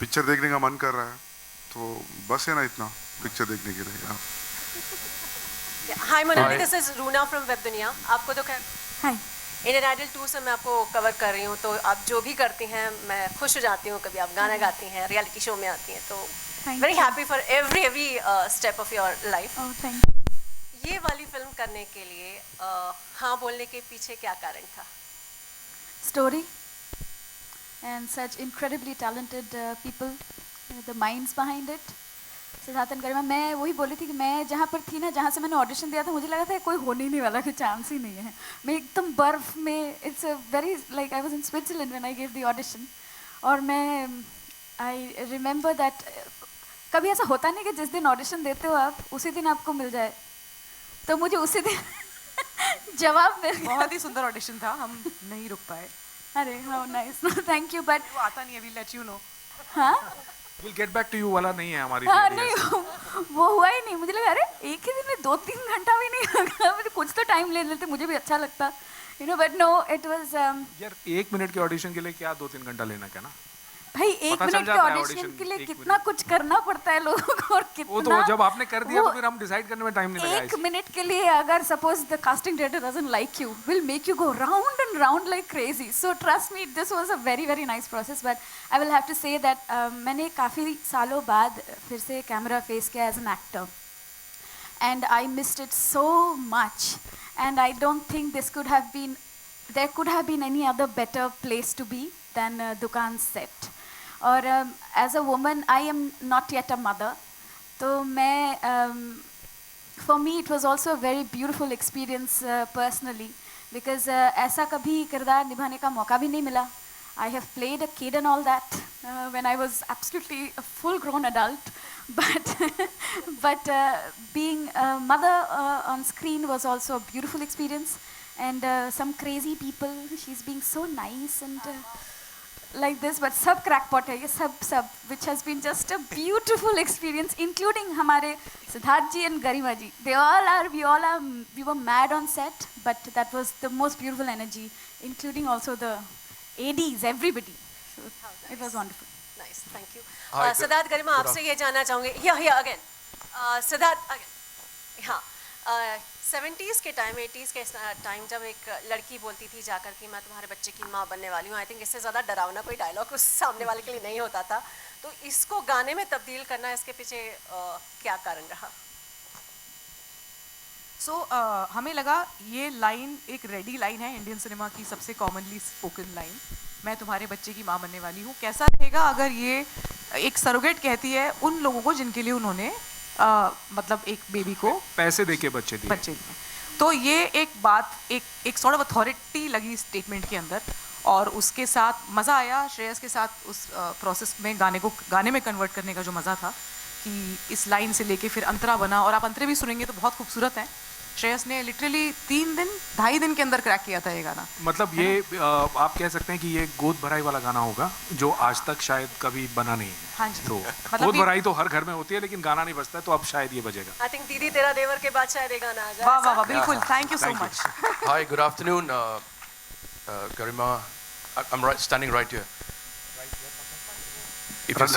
D: पिक्चर देखने का मन कर रहा है. तो बस है ना इतना पिक्चर देखने के लिए.
O: Hi Manali, this is Roona from Web Dunia. आपको तो खैर.
F: Hi.
O: Indian Idol 2 से मैं आपको कवर कर रही हूँ, तो आप जो भी करती हैं मैं खुश हो जाती हूँ. कभी आप गाना गाती हैं, रियलिटी शो में आती हैं, तो very happy for every step of your life.
F: Oh, thank you.
O: ये वाली फिल्म करने के लिए हाँ बोलने के पीछे क्या कारण था?
F: Story and such incredibly talented people, the minds behind it. Siddharth and Garima, मैं वही बोली थी कि मैं जहाँ पर थी ना, जहाँ से मैंने ऑडिशन दिया था, मुझे लगा था कोई होने ही नहीं वाला, कोई चांस ही नहीं है. मैं एकदम बर्फ में, it's a very like I was in Switzerland when I give the audition. और मैं आई रिमेंबर दैट कभी ऐसा होता नहीं कि जिस दिन ऑडिशन देते हो आप उसी दिन आपको मिल जाए, तो मुझे उसी दिन जवाब मिल गया.
C: बहुत ही सुंदर ऑडिशन था, हम नहीं रुक पाए.
F: अरे how nice, thank you. But
C: वो आता नहीं है, वी लेट यू नो.
F: हाँ,
B: We'll get back to you वाला नहीं है हमारी.
F: हाँ नहीं, वो हुआ ही नहीं. मुझे लगा अरे एक ही दिन में 2-3 घंटा भी नहीं लगा, मुझे कुछ तो टाइम टाइम ले लेते मुझे भी अच्छा लगता, you know, but no, it was
B: यार 1 मिनट के ऑडिशन के लिए क्या 2-3 घंटा लेना क्या ना?
F: भाई 1
B: पता चल
F: मिनट के
B: जाता है
F: ऑडिशन
B: audition
F: के लिए
B: एक
F: कितना कुछ करना पड़ता है लोगों को, और कितना
B: वो तो जब आपने कर दिया
F: वो
B: तो फिर हम डिसाइड करने में टाइम नहीं लगा
F: 1 मिनट के लिए अगर suppose the casting director doesn't like you, will make you go round and round like crazy. So trust me, this was a very very nice process. But I will have to say that मैंने काफ़ी सालों बाद फिर से कैमरा फेस किया as an actor, and I missed it so much, and I don't think there could have been any other better place to be than Dukan's set. और as a woman, I am not yet a mother, तो मैं for me it was also a very beautiful experience personally, because ऐसा कभी किरदार निभाने का मौका भी नहीं मिला. I have played a kid and all that when I was absolutely a full-grown adult, but being a mother on screen was also a beautiful experience, and some crazy people. She's being so nice and like this, but sab crackpot hai ye, sab, which has been just a beautiful experience, including हमारे सिद्धार्थ जी and Garima ji. We were mad on set, but that was the most beautiful energy, including also the ADs, everybody. So it was wonderful.
O: Nice, thank you.
P: Hi,
O: Siddharth गरिमा, आपसे ये जानना चाहूँगी. Yeah, again. सिद्धार्थ, again. हाँ. 70s के टाइम, 80s के टाइम जब एक लड़की बोलती थी जाकर कि मैं तुम्हारे बच्चे की माँ बनने वाली हूँ, आई थिंक इससे ज़्यादा डरावना कोई डायलॉग उस सामने वाले के लिए नहीं होता था. तो इसको गाने में तब्दील करना, इसके पीछे क्या कारण रहा?
C: हमें लगा ये लाइन एक रेडी लाइन है इंडियन सिनेमा की सबसे कॉमनली स्पोकन लाइन, मैं तुम्हारे बच्चे की माँ बनने वाली हूँ. कैसा रहेगा अगर ये एक सरोगेट कहती है उन लोगों को जिनके लिए उन्होंने मतलब एक बेबी को
B: पैसे देके बच्चे दिए.
C: तो ये एक बात, एक सॉर्ट ऑफ अथॉरिटी लगी स्टेटमेंट के अंदर, और उसके साथ मज़ा आया. श्रेयस के साथ उस प्रोसेस में गाने में कन्वर्ट करने का जो मज़ा था कि इस लाइन से लेके फिर अंतरा बना, और आप अंतरे भी सुनेंगे तो बहुत खूबसूरत हैं. श्रेयस ने लिटरली 2.5 दिन के अंदर क्रैक किया था ये गाना.
B: मतलब ये आप कह सकते हैं कि ये गोद भराई वाला गाना होगा जो आज तक शायद कभी बना नहीं है.
C: हाँ जी.
B: तो
C: मतलब
B: गोद भराई तो हर घर में होती है, लेकिन गाना नहीं बजता है, तो अब शायद ये बजेगा.
O: आई थिंक दीदी तेरा देवर के बाद शायद ये गाना आ जाए.
C: वाह वाह बिल्कुल. Thank you so much.
P: Hi, good afternoon, Garima. I'm standing right here.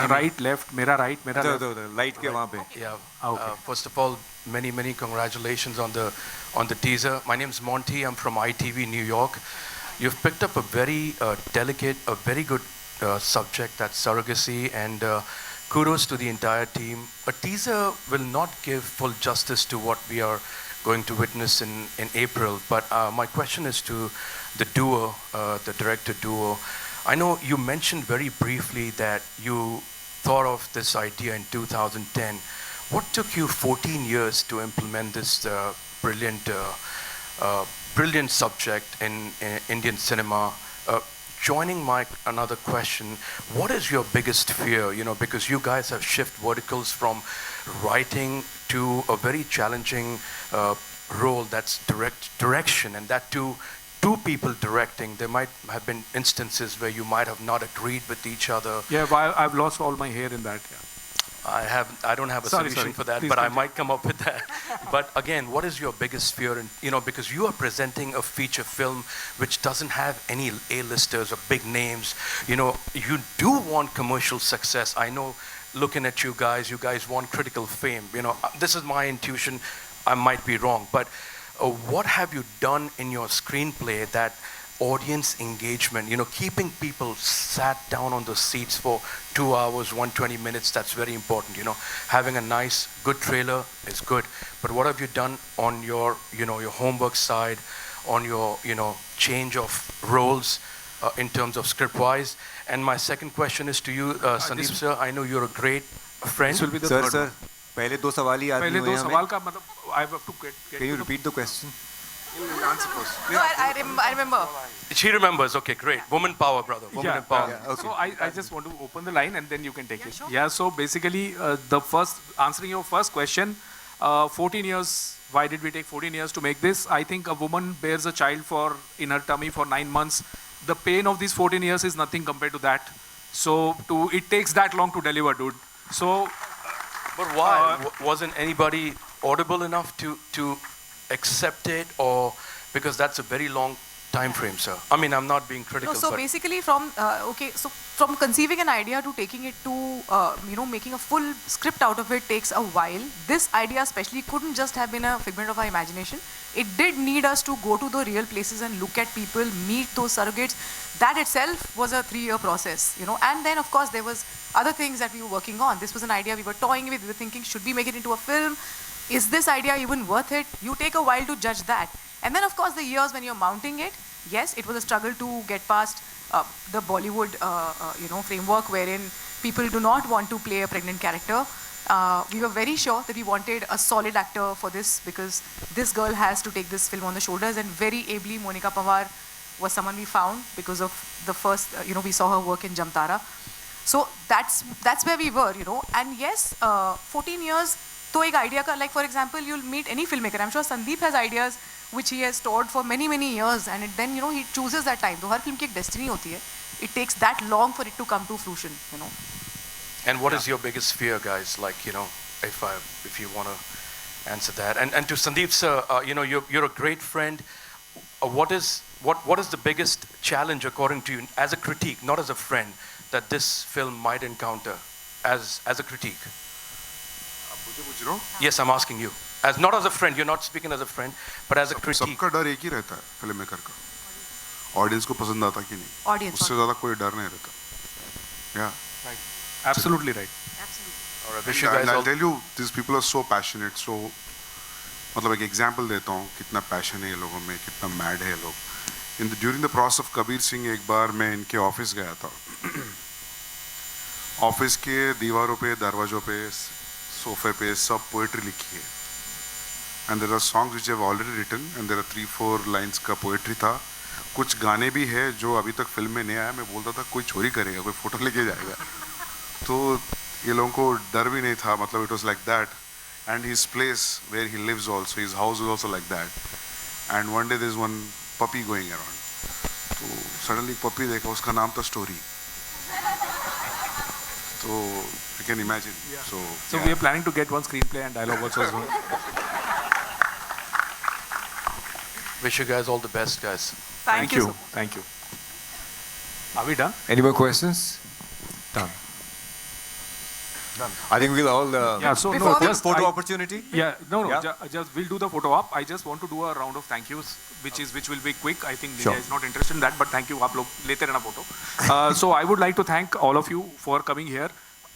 B: Right, left, मेरा right, मेरा
A: left. Light के वहाँ पे.
P: Yeah.
B: Okay.
P: First of all, many congratulations on the teaser. My name is Monty. I'm from ITV New York. You've picked up a very delicate, a very good subject, that's surrogacy, and kudos to the entire team. A teaser will not give full justice to what we are going to witness in April. But my question is to the duo, the director duo. I know you mentioned very briefly that you thought of this idea in 2010. What took you 14 years to implement this brilliant subject in Indian cinema? Joining my another question, what is your biggest fear? You know, because you guys have shifted verticals from writing to a very challenging role, that's direction, and that too, two people directing. There might have been instances where you might have not agreed with each other.
B: Yeah, I've lost all my hair in that. Yeah.
P: I don't have a solution for that,
B: Please
P: but I
B: continue.
P: might come up with that. But again, what is your biggest fear? And you know, because you are presenting a feature film which doesn't have any A-listers or big names. You know, you do want commercial success. I know, looking at you guys want critical fame. You know, this is my intuition. I might be wrong, but what have you done in your screenplay that audience engagement, you know, keeping people sat down on the seats for 2 hours, 120 minutes, that's very important. You know, having a nice, good trailer is good, but what have you done on your, you know, your homework side, on your, you know, change of roles in terms of script-wise? And my second question is to you, Sandeep sir. I know you're a great friend.
B: This will be the
A: Sir,
B: third
A: sir,
B: one.
A: पहले दो सवाल ही याद
B: पहले
A: नहीं हुए
B: दो
A: हमें.
B: सवाल का मतलब I have to get
A: Can you repeat the question?
D: Answer first.
C: No, I remember.
P: She remembers. Okay, great. Woman power, brother. Woman power.
A: Okay.
B: So I just want to open the line and then you can take it. Sure. Yeah, so basically answering your first question, 14 years, why did we take 14 years to make this? I think a woman bears a child in her tummy for 9 months. The pain of these 14 years is nothing compared to that. So it takes that long to deliver, dude. So.
P: But why? Wasn't anybody audible enough to accept it, or because that's a very long time frame, sir? I mean, I'm not being critical.
C: No, so
P: but
C: basically from from conceiving an idea to taking it to making a full script out of it takes a while. This idea especially couldn't just have been a figment of our imagination. It did need us to go to the real places and look at people, meet those surrogates. That itself was a 3-year process, and then of course there was other things that we were working on. This was an idea we were toying with. We were thinking, should we make it into a film? Is this idea even worth it? You take a while to judge that. And then of course the years when you're mounting it, yes, it was a struggle to get past the Bollywood framework wherein people do not want to play a pregnant character. We were very sure that we wanted a solid actor for this, because this girl has to take this film on the shoulders, and very ably Monica Pawar was someone we found because of the first, we saw her work in Jamtara. So that's where we were, and yes, 14 years, to ek idea ka, like for example, you'll meet any filmmaker. I'm sure Sandeep has ideas which he has stored for many, many years, and then, he chooses that time. So har film ki ek destiny hoti hai. It takes that long for it to come to fruition,
P: And what is your biggest fear, guys? Like, if you want to answer that. And to Sandeep, sir, you're a great friend. What is the biggest challenge, according to you, as a critique, not as a friend, that this film might encounter as a critique? Yes, I'm asking you. Not as a friend, you're not speaking as a friend, but as a critique.
D: सबका डर एक ही रहता है फिल्म मेकर का, ऑडियंस को पसंद आता कि नहीं, उससे ज़्यादा कोई डर नहीं रहता. Yeah.
B: Right. Absolutely right.
D: Absolutely. I'll tell you, these people are so passionate. So, मतलब एक example देता हूँ, कितना passion है ये लोगों में, कितना mad है ये लोग. During the process of Kabir Singh, एक बार मैं इनके ऑफिस गया था. ऑफिस के दीवारों पे, दरवाजों पे, सोफे पे सब पोएट्री लिखी है. And there are songs which I have already written, and there are 3-4 lines का पोएट्री था. कुछ गाने भी है जो अभी तक फिल्म में नहीं आया. मैं बोलता था कोई चोरी करेगा, कोई फोटो लेके जाएगा. तो ये लोगों को डर भी नहीं था. मतलब it was like that. And his place where he lives also, his house is also like that. And one day there's one puppy going around. तो suddenly puppy देखा, उसका नाम था Story. तो you can imagine.
B: Yeah.
D: So
B: we are planning to get one screenplay and dialogue also as well.
P: Wish you guys all the best, guys.
C: Thank you.
B: Thank you. Are we done?
A: Any more questions?
B: Done.
A: I think we'll all
B: so
A: no,
B: just
A: photo opportunity.
B: Yeah, no,
A: Yeah.
B: Just we'll do the photo op. I just want to do a round of thank yous, which will be quick. I think
A: Sure.
B: Nidya is not interested in that, but thank you. आप लोग लेते रहना photo. So I would like to thank all of you for coming here,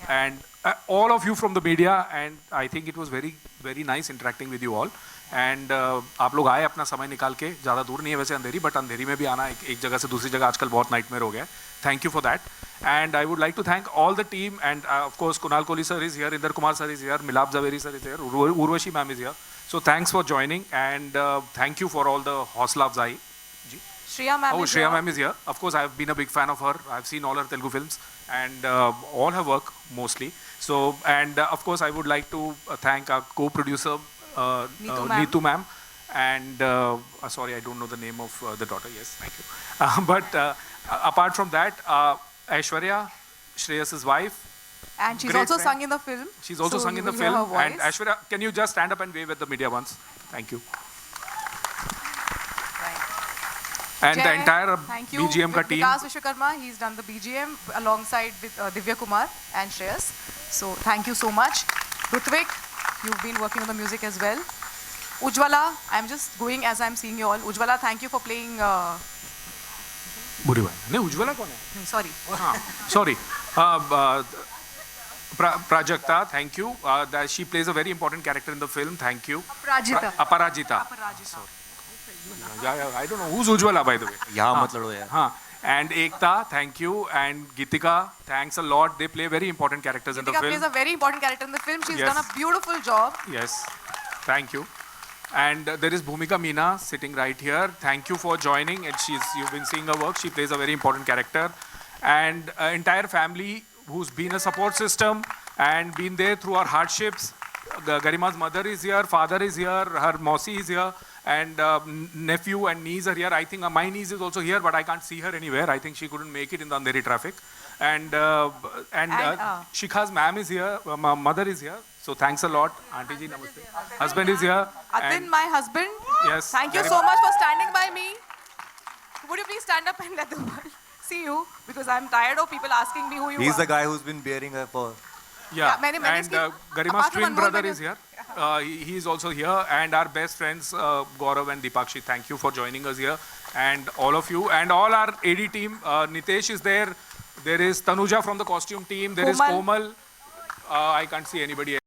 B: and all of you from the media. And I think it was very, very nice interacting with you all. And आप लोग आए अपना समय निकाल के. ज़्यादा दूर नहीं है वैसे अंधेरी, बट अंधेरी में भी आना एक जगह से दूसरी जगह आजकल बहुत नाइटमेयर हो गया है. Thank you for that. And I would like to thank all the team, and of course Kunal Kohli sir is here, Inder Kumar sir is here, Milap Zaveri sir is here, Urvashi ma'am is here. So thanks for joining, and thank you for all the Hausla Afzai.
C: Shreya ma'am is
B: Shreya
C: here.
B: ma'am is here. Of course, I've been a big fan of her. I've seen all her Telugu films and all her work mostly. So, and of course, I would like to thank our co-producer Neetu ma'am. And sorry, I don't know the name of the daughter. Yes, thank you. But apart from that, Aishwarya, Shreyas's wife.
C: And she's
B: great
C: also
B: friend.
C: sung in the film.
B: She's also
C: so
B: sung in the
C: you will hear
B: film.
C: her
B: And
C: voice.
B: Aishwarya, can you just stand up and wave at the media once? Thank you. And the
C: Jai,
B: entire
C: thank you.
B: BGM ka
C: With
B: team.
C: Vikas Vishwakarma, he's done the BGM alongside with Divya Kumar and Shreyas. So thank you so much. Rutvik, you've been working on the music as well. Ujjwala, I'm just going as I'm seeing you all. Ujjwala, thank you for playing.
B: बुरी बात नहीं. उज्ज्वला कौन है?
C: Sorry.
B: Sorry. Prajakta, thank you. That she plays a very important character in the film. Thank you.
C: Aparajita.
B: Aparajita. Sorry. Yeah, I don't know who's Ujjwala, by the way.
A: यहाँ मत लड़ो यार.
B: हाँ. And Ekta, thank you. And Gitika, thanks a lot. They play very important characters in the
C: Gitika
B: film.
C: plays a very important character in the film. She's
B: Yes.
C: done a beautiful job.
B: Yes, thank you. And there is Bhumika Meena sitting right here. Thank you for joining. And you've been seeing her work. She plays a very important character. And entire family who's been a support system and been there through our hardships. Garima's mother is here, father is here, her Mausi is here, and nephew and niece are here. I think my niece is also here, but I can't see her anywhere. I think she couldn't make it in the Andheri traffic. And Shikha's ma'am is here, mother is here. So thanks a lot. Auntie ji, namaste. Husband is here.
C: Atin,
B: and-
C: my husband.
B: Yes.
C: Thank you so much for standing by me. Would you please stand up and let the world see you? Because I'm tired of people asking me who you are.
A: He's the guy who's been bearing her for.
B: Yeah,
C: मैंने
B: and
C: इसकी-
B: Garima's
C: apart from
B: twin
C: Anmol,
B: brother
C: मैंने-
B: is here. He is also here, and our best friends Gaurav and Dipakshi. Thank you for joining us here, and all of you, and all our AD team. Nitesh is there. There is Tanuja from the costume team. There is
C: Komal.
B: Komal. I can't see anybody else.